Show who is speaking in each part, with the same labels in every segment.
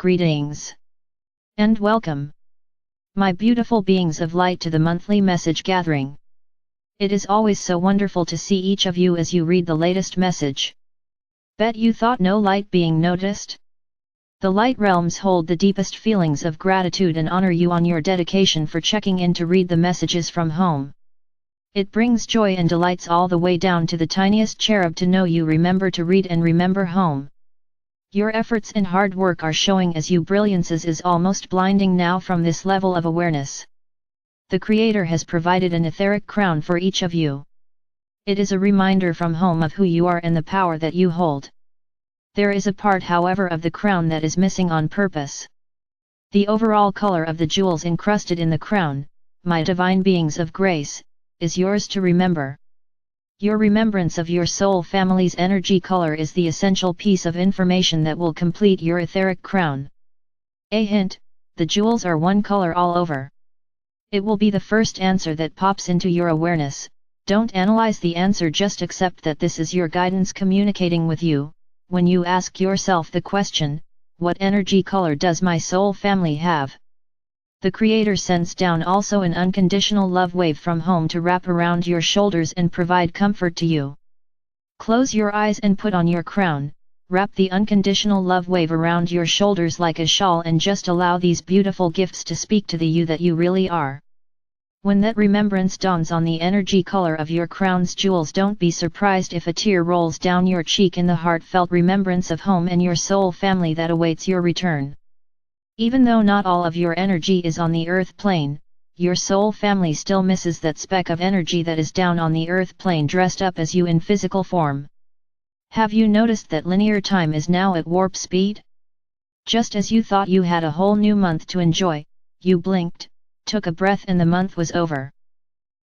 Speaker 1: Greetings and welcome, my beautiful beings of light, to the monthly message gathering. It is always so wonderful to see each of you as you read the latest message. Bet you thought no light being noticed? The light realms hold the deepest feelings of gratitude and honor you on your dedication for checking in to read the messages from home. It brings joy and delights all the way down to the tiniest cherub to know you remember to read and remember home. Your efforts and hard work are showing as you brilliances is almost blinding now from this level of awareness. The Creator has provided an etheric crown for each of you. It is a reminder from home of who you are and the power that you hold. There is a part, however, of the crown that is missing on purpose. The overall color of the jewels encrusted in the crown, my divine beings of grace, is yours to remember. Your remembrance of your soul family's energy color is the essential piece of information that will complete your etheric crown. A hint: the jewels are one color all over. It will be the first answer that pops into your awareness. Don't analyze the answer, just accept that this is your guidance communicating with you. When you ask yourself the question, what energy color does my soul family have? The Creator sends down also an unconditional love wave from home to wrap around your shoulders and provide comfort to you. Close your eyes and put on your crown, wrap the unconditional love wave around your shoulders like a shawl, and just allow these beautiful gifts to speak to the you that you really are. When that remembrance dawns on the energy color of your crown's jewels, don't be surprised if a tear rolls down your cheek in the heartfelt remembrance of home and your soul family that awaits your return. Even though not all of your energy is on the earth plane, your soul family still misses that speck of energy that is down on the earth plane, dressed up as you in physical form. Have you noticed that linear time is now at warp speed? Just as you thought you had a whole new month to enjoy, you blinked, took a breath, and the month was over.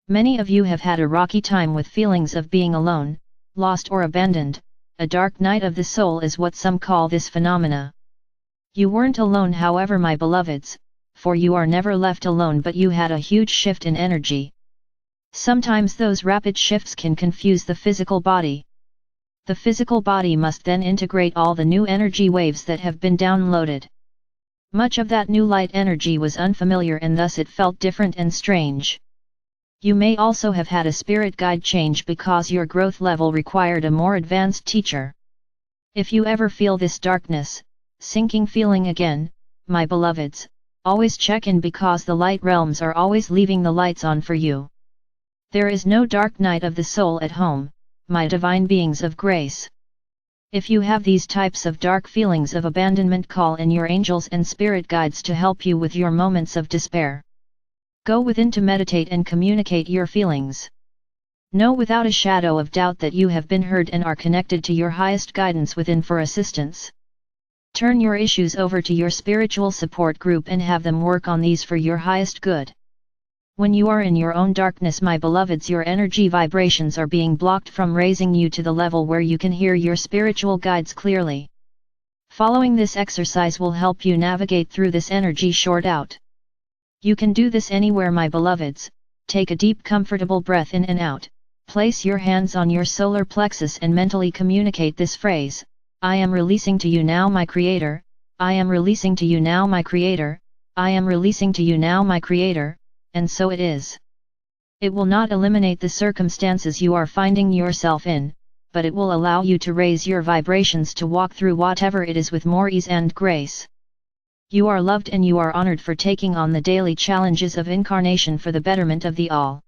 Speaker 1: Many of you have had a rocky time with feelings of being alone, lost or abandoned. A dark night of the soul is what some call this phenomena. You weren't alone, however, my beloveds, for you are never left alone, but you had a huge shift in energy. Sometimes those rapid shifts can confuse the physical body. The physical body must then integrate all the new energy waves that have been downloaded. Much of that new light energy was unfamiliar, and thus it felt different and strange. You may also have had a spirit guide change because your growth level required a more advanced teacher. If you ever feel this darkness, sinking feeling again, my beloveds, always check in, because the light realms are always leaving the lights on for you. There is no dark night of the soul at home, my divine beings of grace. If you have these types of dark feelings of abandonment, call in your angels and spirit guides to help you with your moments of despair. Go within to meditate and communicate your feelings. Know without a shadow of doubt that you have been heard and are connected to your highest guidance within for assistance. Turn your issues over to your spiritual support group and have them work on these for your highest good. When you are in your own darkness, my beloveds, your energy vibrations are being blocked from raising you to the level where you can hear your spiritual guides clearly. Following this exercise will help you navigate through this energy short out. You can do this anywhere, my beloveds. Take a deep, comfortable breath in and out. Place your hands on your solar plexus and mentally communicate this phrase: I am releasing to you now, my Creator. I am releasing to you now, my Creator. I am releasing to you now, my Creator. And so it is. It will not eliminate the circumstances you are finding yourself in, but it will allow you to raise your vibrations to walk through whatever it is with more ease and grace. You are loved and you are honored for taking on the daily challenges of incarnation for the betterment of the all.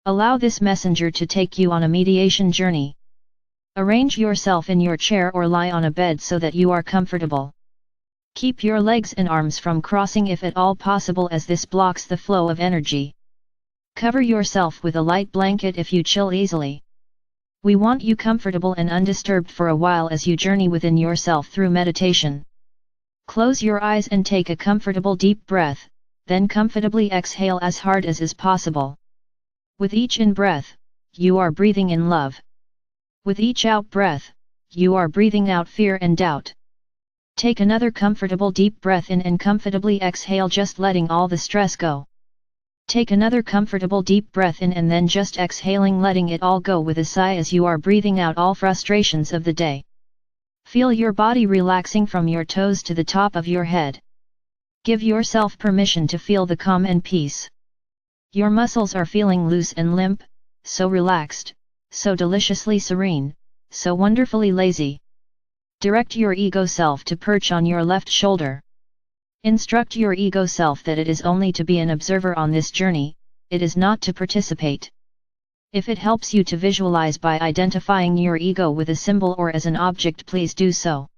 Speaker 1: Allow this messenger to take you on a mediation journey. Arrange yourself in your chair or lie on a bed so that you are comfortable. Keep your legs and arms from crossing if at all possible, as this blocks the flow of energy. Cover yourself with a light blanket if you chill easily. We want you comfortable and undisturbed for a while as you journey within yourself through meditation. Close your eyes and take a comfortable deep breath, then comfortably exhale as hard as is possible. With each in-breath, you are breathing in love. With each out-breath, you are breathing out fear and doubt. Take another comfortable deep breath in and comfortably exhale, just letting all the stress go. Take another comfortable deep breath in and then just exhaling, letting it all go with a sigh as you are breathing out all frustrations of the day. Feel your body relaxing from your toes to the top of your head. Give yourself permission to feel the calm and peace. Your muscles are feeling loose and limp, so relaxed, so deliciously serene, so wonderfully lazy. Direct your ego self to perch on your left shoulder. Instruct your ego self that it is only to be an observer on this journey, it is not to participate. If it helps you to visualize by identifying your ego with a symbol or as an object, please do so.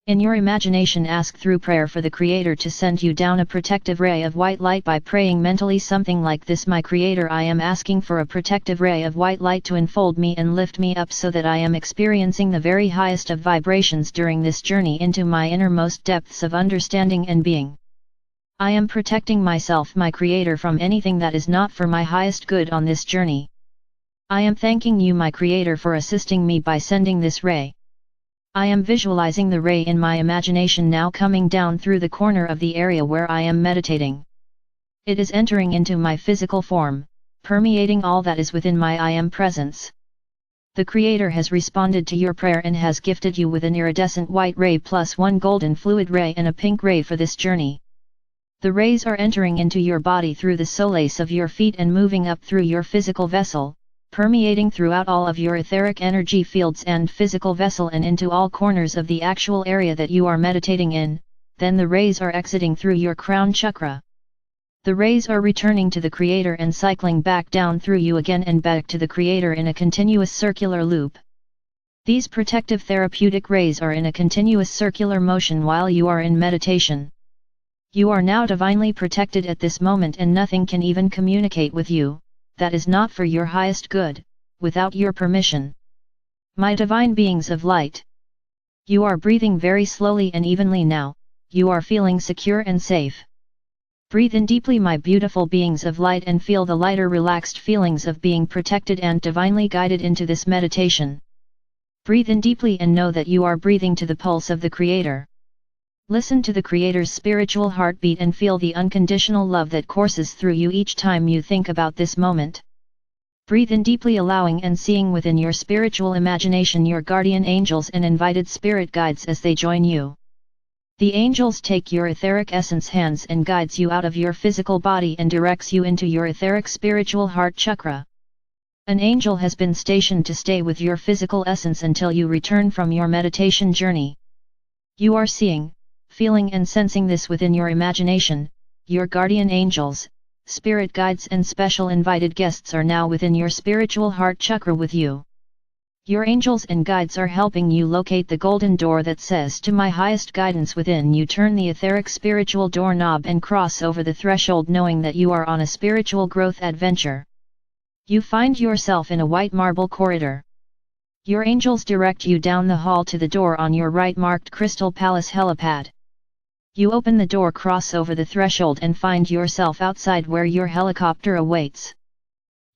Speaker 1: In your imagination, ask through prayer for the Creator to send you down a protective ray of white light by praying mentally something like this: My Creator, I am asking for a protective ray of white light to enfold me and lift me up so that I am experiencing the very highest of vibrations during this journey into my innermost depths of understanding and being. I am protecting myself, my Creator, from anything that is not for my highest good on this journey. I am thanking you, my Creator, for assisting me by sending this ray. I am visualizing the ray in my imagination now coming down through the corner of the area where I am meditating. It is entering into my physical form, permeating all that is within my I am presence. The Creator has responded to your prayer and has gifted you with an iridescent white ray plus one golden fluid ray and a pink ray for this journey. The rays are entering into your body through the soles of your feet and moving up through your physical vessel, permeating throughout all of your etheric energy fields and physical vessel and into all corners of the actual area that you are meditating in. Then the rays are exiting through your crown chakra. The rays are returning to the Creator and cycling back down through you again and back to the Creator in a continuous circular loop. These protective therapeutic rays are in a continuous circular motion while you are in meditation. You are now divinely protected at this moment, and nothing can even communicate with you that is not for your highest good, without your permission. My divine beings of light. You are breathing very slowly and evenly now, you are feeling secure and safe. Breathe in deeply, my beautiful beings of light, and feel the lighter, relaxed feelings of being protected and divinely guided into this meditation. Breathe in deeply and know that you are breathing to the pulse of the Creator. Listen to the Creator's spiritual heartbeat and feel the unconditional love that courses through you each time you think about this moment. Breathe in deeply, allowing and seeing within your spiritual imagination your guardian angels and invited spirit guides as they join you. The angels take your etheric essence hands and guides you out of your physical body and directs you into your etheric spiritual heart chakra. An angel has been stationed to stay with your physical essence until you return from your meditation journey. You are seeing, feeling and sensing this within your imagination. Your guardian angels, spirit guides and special invited guests are now within your spiritual heart chakra with you. Your angels and guides are helping you locate the golden door that says, to my highest guidance within you. Turn the etheric spiritual doorknob and cross over the threshold, knowing that you are on a spiritual growth adventure. You find yourself in a white marble corridor. Your angels direct you down the hall to the door on your right, marked Crystal Palace Helipad. You open the door, cross over the threshold and find yourself outside where your helicopter awaits.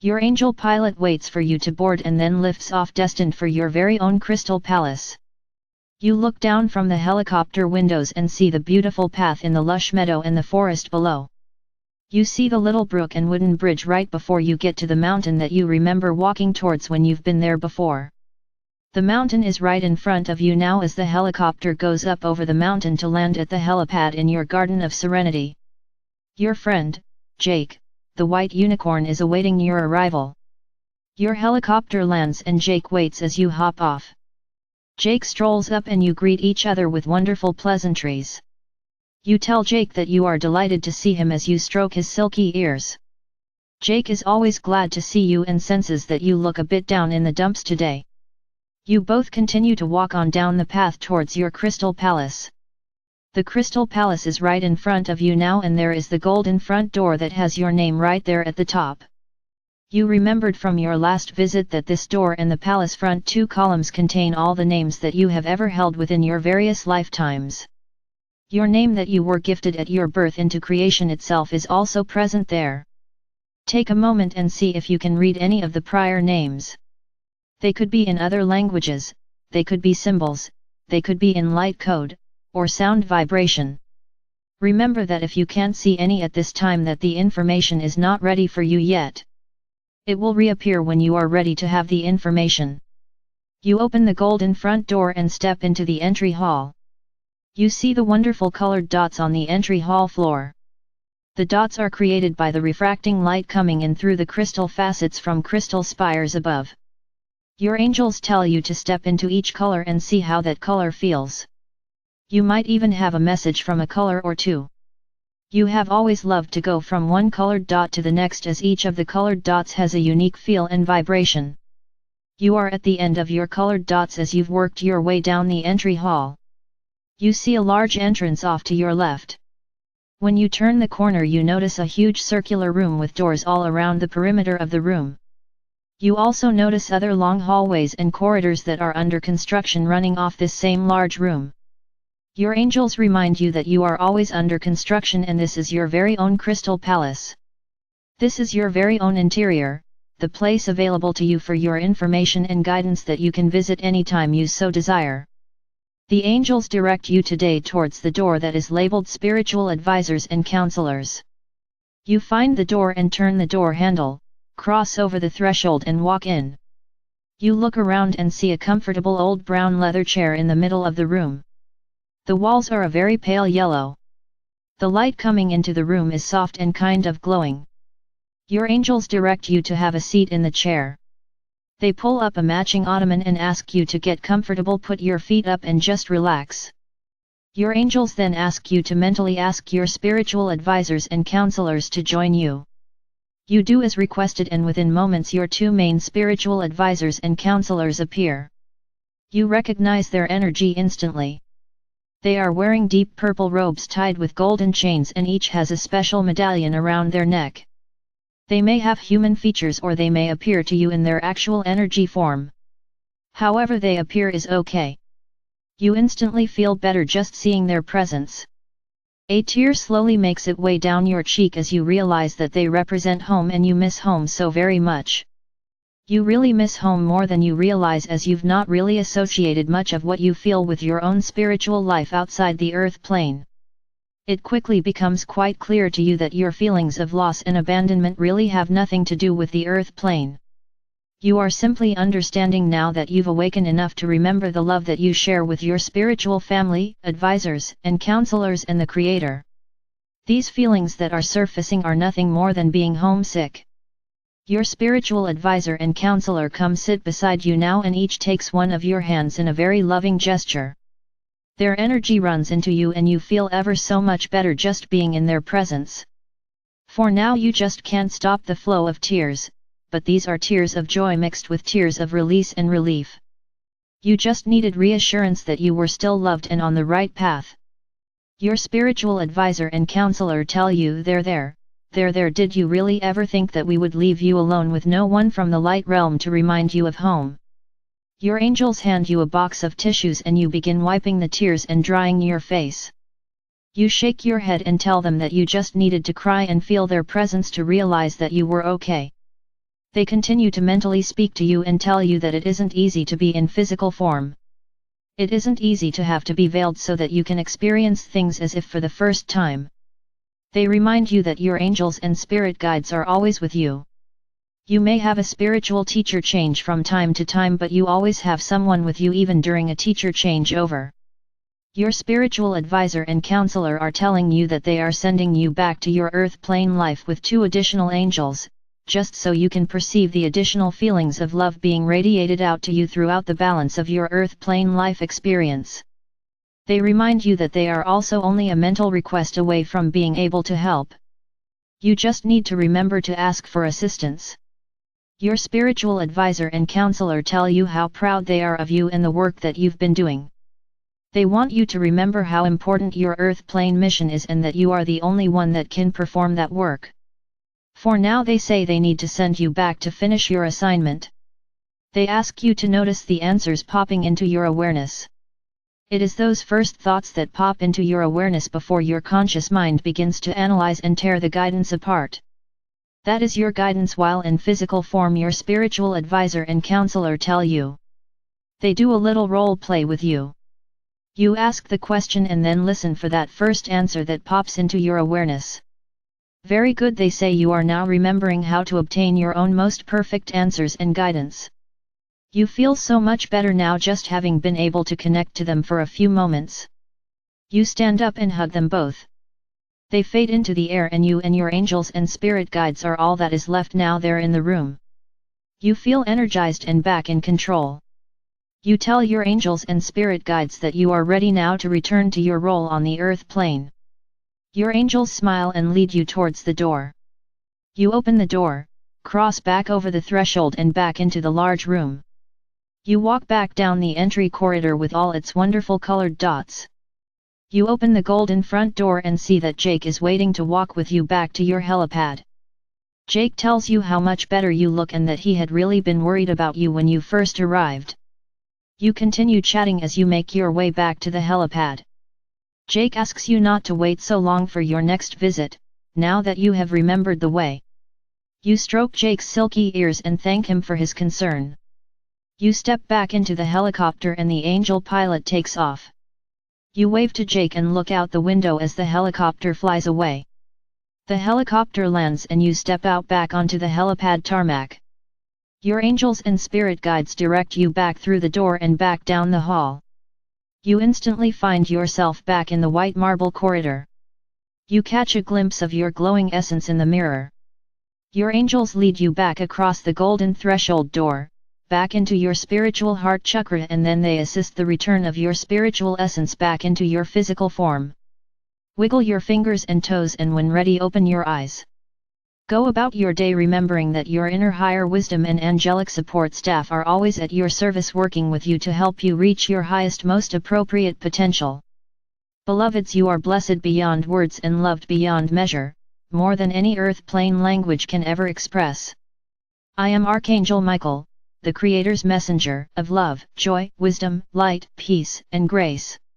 Speaker 1: Your angel pilot waits for you to board and then lifts off, destined for your very own Crystal Palace. You look down from the helicopter windows and see the beautiful path in the lush meadow and the forest below. You see the little brook and wooden bridge right before you get to the mountain that you remember walking towards when you've been there before. The mountain is right in front of you now as the helicopter goes up over the mountain to land at the helipad in your Garden of Serenity. Your friend, Jake, the white unicorn, is awaiting your arrival. Your helicopter lands and Jake waits as you hop off. Jake strolls up and you greet each other with wonderful pleasantries. You tell Jake that you are delighted to see him as you stroke his silky ears. Jake is always glad to see you and senses that you look a bit down in the dumps today. You both continue to walk on down the path towards your Crystal Palace. The Crystal Palace is right in front of you now, and there is the golden front door that has your name right there at the top. You remembered from your last visit that this door and the palace front 2 columns contain all the names that you have ever held within your various lifetimes. Your name that you were gifted at your birth into creation itself is also present there. Take a moment and see if you can read any of the prior names. They could be in other languages, they could be symbols, they could be in light code, or sound vibration. Remember that if you can't see any at this time, that the information is not ready for you yet. It will reappear when you are ready to have the information. You open the golden front door and step into the entry hall. You see the wonderful colored dots on the entry hall floor. The dots are created by the refracting light coming in through the crystal facets from crystal spires above. Your angels tell you to step into each color and see how that color feels. You might even have a message from a color or two. You have always loved to go from one colored dot to the next, as each of the colored dots has a unique feel and vibration. You are at the end of your colored dots as you've worked your way down the entry hall. You see a large entrance off to your left. When you turn the corner, you notice a huge circular room with doors all around the perimeter of the room. You also notice other long hallways and corridors that are under construction running off this same large room. Your angels remind you that you are always under construction, and this is your very own crystal palace. This is your very own interior, the place available to you for your information and guidance that you can visit anytime you so desire. The angels direct you today towards the door that is labeled Spiritual Advisors and Counselors. You find the door and turn the door handle, cross over the threshold and walk in. You look around and see a comfortable old brown leather chair in the middle of the room. The walls are a very pale yellow. The light coming into the room is soft and kind of glowing. Your angels direct you to have a seat in the chair. They pull up a matching ottoman and ask you to get comfortable, put your feet up and just relax. Your angels then ask you to mentally ask your spiritual advisors and counselors to join you. You do as requested, and within moments your two main spiritual advisors and counselors appear. You recognize their energy instantly. They are wearing deep purple robes tied with golden chains, and each has a special medallion around their neck. They may have human features or they may appear to you in their actual energy form. However they appear is okay. You instantly feel better just seeing their presence. A tear slowly makes its way down your cheek as you realize that they represent home, and you miss home so very much. You really miss home more than you realize, as you've not really associated much of what you feel with your own spiritual life outside the earth plane. It quickly becomes quite clear to you that your feelings of loss and abandonment really have nothing to do with the earth plane. You are simply understanding now that you've awakened enough to remember the love that you share with your spiritual family, advisors, and counselors and the Creator. These feelings that are surfacing are nothing more than being homesick. Your spiritual advisor and counselor come sit beside you now, and each takes one of your hands in a very loving gesture. Their energy runs into you and you feel ever so much better just being in their presence. For now you just can't stop the flow of tears, but these are tears of joy mixed with tears of release and relief. You just needed reassurance that you were still loved and on the right path. Your spiritual advisor and counselor tell you they're there. Did you really ever think that we would leave you alone with no one from the light realm to remind you of home? Your angels hand you a box of tissues and you begin wiping the tears and drying your face. You shake your head and tell them that you just needed to cry and feel their presence to realize that you were okay. They continue to mentally speak to you and tell you that it isn't easy to be in physical form. It isn't easy to have to be veiled so that you can experience things as if for the first time. They remind you that your angels and spirit guides are always with you. You may have a spiritual teacher change from time to time, but you always have someone with you even during a teacher changeover. Your spiritual advisor and counselor are telling you that they are sending you back to your earth plane life with 2 additional angels, just so you can perceive the additional feelings of love being radiated out to you throughout the balance of your earth plane life experience. They remind you that they are also only a mental request away from being able to help. You just need to remember to ask for assistance. Your spiritual advisor and counselor tell you how proud they are of you and the work that you've been doing. They want you to remember how important your earth plane mission is and that you are the only one that can perform that work. For now they say they need to send you back to finish your assignment. They ask you to notice the answers popping into your awareness. It is those first thoughts that pop into your awareness before your conscious mind begins to analyze and tear the guidance apart. That is your guidance while in physical form, your spiritual advisor and counselor tell you. They do a little role play with you. You ask the question and then listen for that first answer that pops into your awareness. Very good, they say. You are now remembering how to obtain your own most perfect answers and guidance. You feel so much better now just having been able to connect to them for a few moments. You stand up and hug them both. They fade into the air and you and your angels and spirit guides are all that is left now there in the room. You feel energized and back in control. You tell your angels and spirit guides that you are ready now to return to your role on the earth plane. Your angels smile and lead you towards the door. You open the door, cross back over the threshold and back into the large room. You walk back down the entry corridor with all its wonderful colored dots. You open the golden front door and see that Jake is waiting to walk with you back to your helipad. Jake tells you how much better you look and that he had really been worried about you when you first arrived. You continue chatting as you make your way back to the helipad. Jake asks you not to wait so long for your next visit, now that you have remembered the way. You stroke Jake's silky ears and thank him for his concern. You step back into the helicopter and the angel pilot takes off. You wave to Jake and look out the window as the helicopter flies away. The helicopter lands and you step out back onto the helipad tarmac. Your angels and spirit guides direct you back through the door and back down the hall. You instantly find yourself back in the white marble corridor. You catch a glimpse of your glowing essence in the mirror. Your angels lead you back across the golden threshold door, back into your spiritual heart chakra, and then they assist the return of your spiritual essence back into your physical form. Wiggle your fingers and toes and when ready open your eyes. Go about your day remembering that your inner higher wisdom and angelic support staff are always at your service working with you to help you reach your highest most appropriate potential. Beloveds, you are blessed beyond words and loved beyond measure, more than any earth plane language can ever express. I am Archangel Michael, the Creator's messenger of love, joy, wisdom, light, peace, and grace.